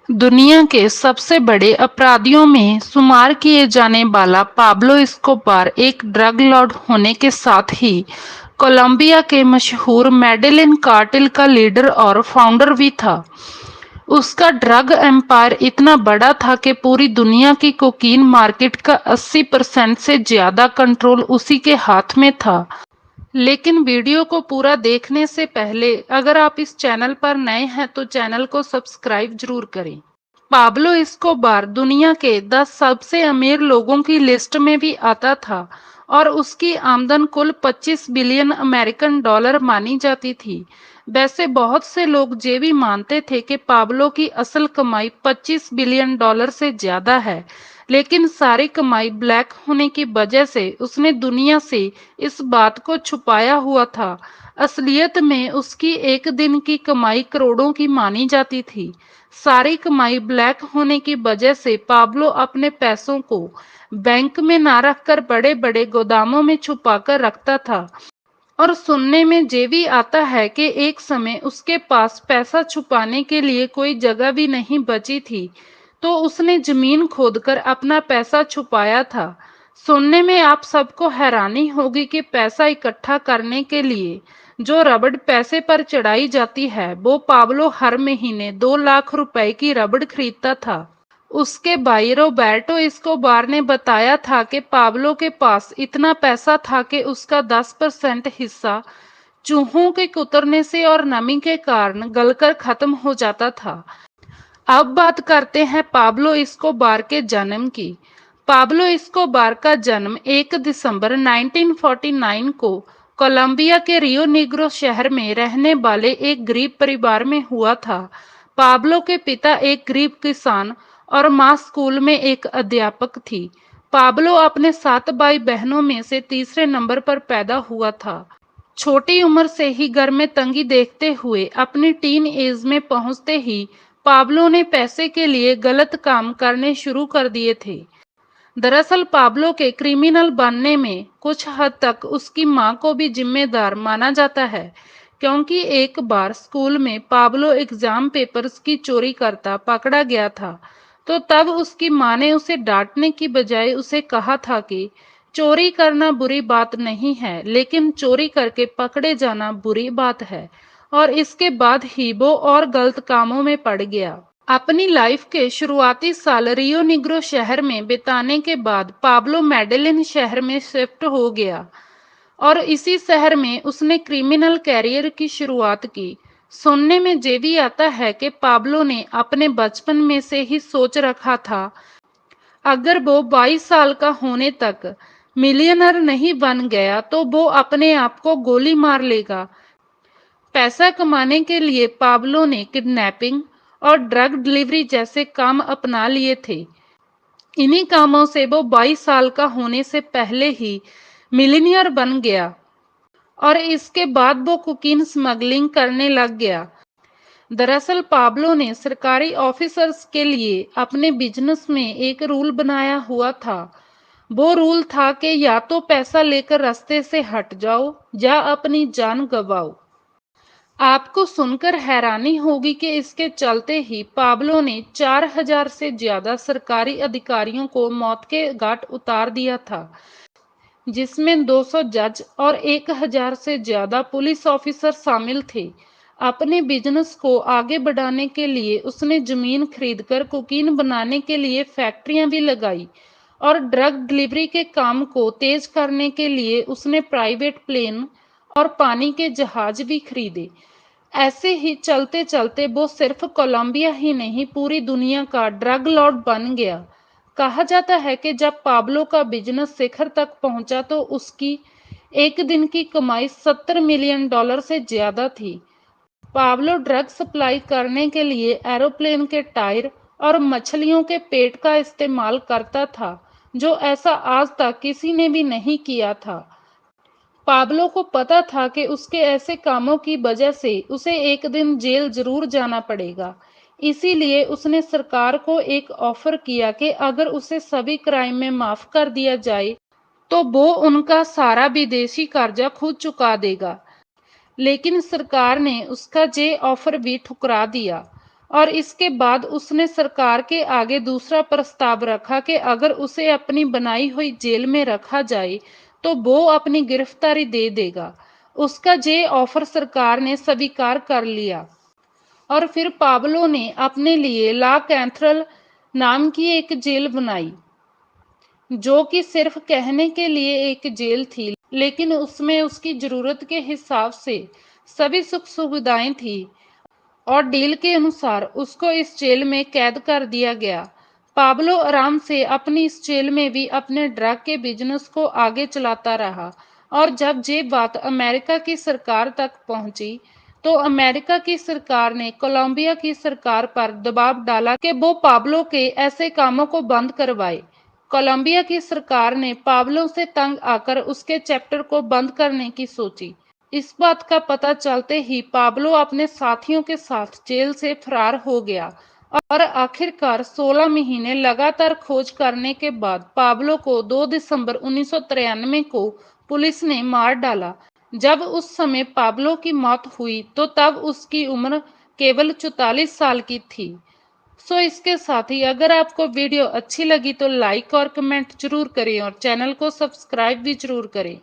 दुनिया के सबसे बड़े अपराधियों में शुमार किए जाने वाला पाब्लो एस्कोबार एक ड्रग लॉर्ड होने के साथ ही कोलंबिया के मशहूर मेडेलिन कार्टेल का लीडर और फाउंडर भी था। उसका ड्रग एम्पायर इतना बड़ा था कि पूरी दुनिया की कोकीन मार्केट का 80% से ज्यादा कंट्रोल उसी के हाथ में था। लेकिन वीडियो को पूरा देखने से पहले अगर आप इस चैनल पर नए हैं तो चैनल को सब्सक्राइब जरूर करें। पाब्लो एस्कोबार दुनिया के 10 सबसे अमीर लोगों की लिस्ट में भी आता था और उसकी आमदन कुल 25 बिलियन अमेरिकन डॉलर मानी जाती थी। वैसे बहुत से लोग ये भी मानते थे कि पाब्लो की असल कमाई 25 बिलियन डॉलर से ज्यादा है, लेकिन सारी कमाई ब्लैक होने की वजह से उसने दुनिया से इस बात को छुपाया हुआ था। असलियत में उसकी एक दिन की कमाई करोड़ों की मानी जाती थी। सारी कमाई ब्लैक होने की वजह से पाब्लो अपने पैसों को बैंक में ना रखकर बड़े बड़े गोदामों में छुपाकर रखता था। और सुनने में ये भी आता है कि एक समय उसके पास पैसा छुपाने के लिए कोई जगह भी नहीं बची थी, तो उसने जमीन खोदकर अपना पैसा छुपाया था। सुनने में आप सबको हैरानी होगी कि पैसा इकट्ठा करने के लिए जो रबड़ पैसे पर चढ़ाई जाती है, वो पाब्लो हर महीने 2 लाख रुपए की रबड़ खरीदता था। उसके भाई रोबर्टो एस्कोबार ने बताया था कि पाब्लो के पास इतना पैसा था कि उसका 10% हिस्सा चूहों के कुतरने से और नमी के कारण गलकर खत्म हो जाता था। अब बात करते हैं पाब्लो एस्कोबार के जन्म की। पाब्लो एस्कोबार का जन्म 1 दिसंबर 1949 को कोलंबिया के रियो निग्रो शहर में रहने वाले एक गरीब परिवार में हुआ था। पाब्लो के पिता एक गरीब किसान और मां स्कूल में एक अध्यापक थी। पाब्लो अपने 7 भाई बहनों में से तीसरे नंबर पर पैदा हुआ था। छोटी उम्र से ही घर में तंगी देखते हुए अपनी टीन एज में पहुंचते ही पाब्लो ने पैसे के लिए गलत काम करने शुरू कर दिए थे। दरअसल पाब्लो के क्रिमिनल बनने में कुछ हद तक उसकी मां को भी जिम्मेदार माना जाता है, क्योंकि एक बार स्कूल में पाब्लो एग्जाम पेपर्स की चोरी करता पकड़ा गया था। तो तब उसकी मां ने उसे डांटने की बजाय उसे कहा था कि चोरी करना बुरी बात नहीं है, लेकिन चोरी करके पकड़े जाना बुरी बात है। और इसके बाद ही वो और गलत कामों में पड़ गया। अपनी लाइफ के शुरुआती साल रियो निग्रो शहर में बिताने के बाद पाब्लो मेडेलिन शहर में शिफ्ट हो गया और इसी शहर में उसने क्रिमिनल कैरियर की शुरुआत की। सुनने में ये भी आता है कि पाब्लो ने अपने बचपन में से ही सोच रखा था, अगर वो 22 साल का होने तक मिलियनर नहीं बन गया तो वो अपने आप को गोली मार लेगा। पैसा कमाने के लिए पाब्लो ने किडनैपिंग और ड्रग डिलीवरी जैसे काम अपना लिए थे। इन्हीं कामों से वो 22 साल का होने से पहले ही मिलीनियर बन गया और इसके बाद वो कोकीन स्मगलिंग करने लग गया। दरअसल पाब्लो ने सरकारी ऑफिसर्स के लिए अपने बिजनेस में एक रूल बनाया हुआ था। वो रूल था कि या तो पैसा लेकर रास्ते से हट जाओ या अपनी जान गंवाओ। आपको सुनकर हैरानी होगी कि इसके चलते ही पाब्लो ने 4000 से ज्यादा सरकारी अधिकारियों को मौत के घाट उतार दिया था, जिसमें 200 जज और 1000 से ज्यादा पुलिस ऑफिसर शामिल थे। अपने बिजनेस को आगे बढ़ाने के लिए उसने जमीन खरीदकर कोकीन बनाने के लिए फैक्ट्रियां भी लगाई और ड्रग डिलीवरी के काम को तेज करने के लिए उसने प्राइवेट प्लेन और पानी के जहाज भी खरीदे। ऐसे ही चलते चलते वो सिर्फ कोलंबिया ही नहीं, पूरी दुनिया का ड्रग लॉर्ड बन गया। कहा जाता है कि जब पाब्लो का बिजनेस शिखर तक पहुंचा तो उसकी एक दिन की कमाई 70 मिलियन डॉलर से ज्यादा थी। पाब्लो ड्रग सप्लाई करने के लिए एरोप्लेन के टायर और मछलियों के पेट का इस्तेमाल करता था, जो ऐसा आज तक किसी ने भी नहीं किया था। पाब्लो को पता था कि उसके ऐसे कामों की वजह से उसे एक दिन जेल जरूर जाना पड़ेगा। इसीलिए उसने सरकार को एक ऑफर किया कि अगर उसे सभी क्राइम में माफ कर दिया जाए तो वो उनका सारा विदेशी कर्जा खुद चुका देगा। लेकिन सरकार ने उसका ये ऑफर भी ठुकरा दिया। और इसके बाद उसने सरकार के आगे दूसरा प्रस्ताव रखा कि अगर उसे अपनी बनाई हुई जेल में रखा जाए तो वो अपनी गिरफ्तारी दे देगा। उसका ये ऑफर सरकार ने स्वीकार कर लिया और फिर पाब्लो ने अपने लिए ला कैथ्रल नाम की एक जेल बनाई, जो कि सिर्फ कहने के लिए एक जेल थी, लेकिन उसमें उसकी जरूरत के हिसाब से सभी सुख सुविधाएं थी और डील के अनुसार उसको इस जेल में कैद कर दिया गया। पाब्लो आराम से अपनी इस जेल में भी अपने ड्रग के बिजनेस को आगे चलाता रहा और जब ये बात अमेरिका की सरकार तक पहुंची तो अमेरिका की सरकार ने कोलंबिया की सरकार पर दबाव डाला कि वो पाब्लो के ऐसे कामों को बंद करवाए। कोलंबिया की सरकार ने पाब्लो से तंग आकर उसके चैप्टर को बंद करने की सोची। इस बात का पता चलते ही पाब्लो अपने साथियों के साथ जेल से फरार हो गया और आखिरकार 16 महीने लगातार खोज करने के बाद पाब्लो को 2 दिसंबर 1993 को पुलिस ने मार डाला। जब उस समय पाब्लो की मौत हुई तो तब उसकी उम्र केवल 44 साल की थी। सो इसके साथ ही अगर आपको वीडियो अच्छी लगी तो लाइक और कमेंट जरूर करें और चैनल को सब्सक्राइब भी जरूर करें।